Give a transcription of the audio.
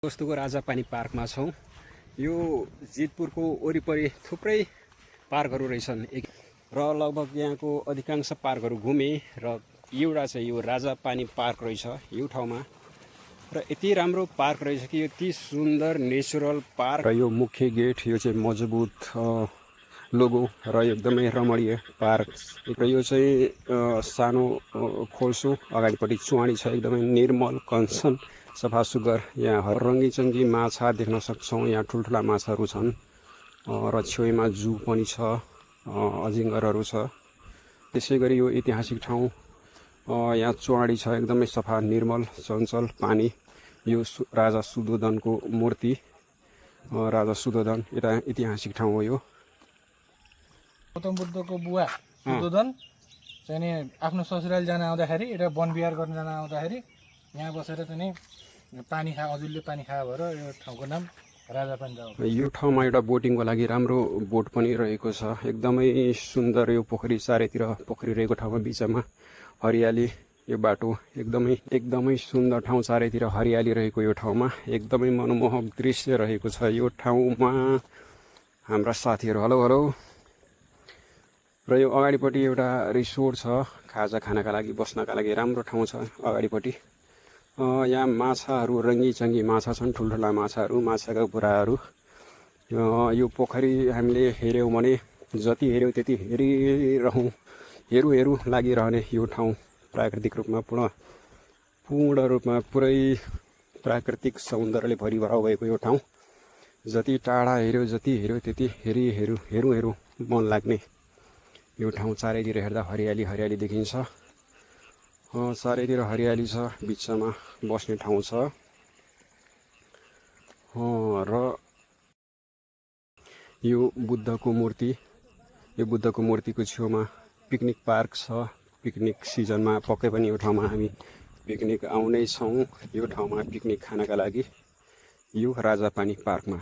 दोस्तोको राजापानी पार्कमा छौँ। यो जितपुरको वरिपरि थुप्रै पार्कहरू रहेछन् र लगभग यहाँको अधिकांश पार्कहरू घुमे र एउटा चाहिँ यो राजापानी पार्क रहेछ यो ठाउँमा। र यति राम्रो पार्क रहेछ कि यति सुन्दर नेचुरल पार्क र यो मुख्य गेट यो चाहिँ मजबुत लोगो र एकदमै रमणीय पार्क र यो चाहिँ सानो खोल्सो अगाडिपट्टि चुवाडी छ, एकदमै निर्मल कञ्चन सफा सुग्घर। यहाँ रङ्गीचङ्गी माछा देख्न सक्छौँ। यहाँ ठुल्ठुला माछाहरू छन् र छेउमा जू पनि छ, अजिङ्गरहरू छ। त्यसै गरी यो ऐतिहासिक ठाउँ यहाँ चुवाडी छ, एकदमै सफा निर्मल चञ्चल पानी। यो राजा सुद्धोधनको मूर्ति, राजा सुद्धोधन एउटा ऐतिहासिक ठाउँ हो। यो गौतम बुद्धको बुवा सुद्धोधन चाहिँ आफ्नो ससुराली जान आउँदाखेरि एउटा वनविहार गर्न जान आउँदाखेरि यहाँ बसेर चाहिँ पानी खा अजुलले पानी खायो भएर यो ठाउँको नाम राजापानी हो। यो ठाउँमा एउटा बोटिङको लागि राम्रो बोट पनि रहेको छ। एकदमै सुन्दर यो पोखरी, चारैतिर पोखरी रहेको ठाउँमा बिचमा हरियाली। यो बाटो एकदमै सुन्दर ठाउँ, चारैतिर हरियाली रहेको यो ठाउँमा एकदमै मनमोहक दृश्य रहेको छ। यो ठाउँमा हाम्रा साथीहरू हेलो हेलो। र यो अगाडिपट्टि एउटा रिसोर्ट छ, खाजा खानका लागि बस्नका लागि राम्रो ठाउँ छ अगाडिपट्टि। यहाँ माछाहरू रङ्गीचङ्गी माछा छन्, ठुल्ठुला माछाहरू, माछाका बुराहरू। यो पोखरी हामीले हेऱ्यौँ भने जति हेऱ्यौँ त्यति हेरौँ लागिरहने यो ठाउँ प्राकृतिक रूपमा पूर्ण रूपमा पुरै प्राकृतिक सौन्दर्यले भरिभर भएको यो ठाउँ। जति टाढा हेऱ्यौँ त्यति हेरौँ मन लाग्ने यो ठाउँ। चारैतिर हेर्दा हरियाली देखिन्छ, चारैतिर हरियाली छ, बिचमा बस्ने ठाउँ छ। र यो बुद्धको मूर्तिको छेउमा पिकनिक पार्क छ। पिकनिक सिजनमा पक्कै पनि यो ठाउँमा हामी पिकनिक आउनै छौँ, यो ठाउँमा पिकनिक खानका लागि, यो राजापानी पार्कमा।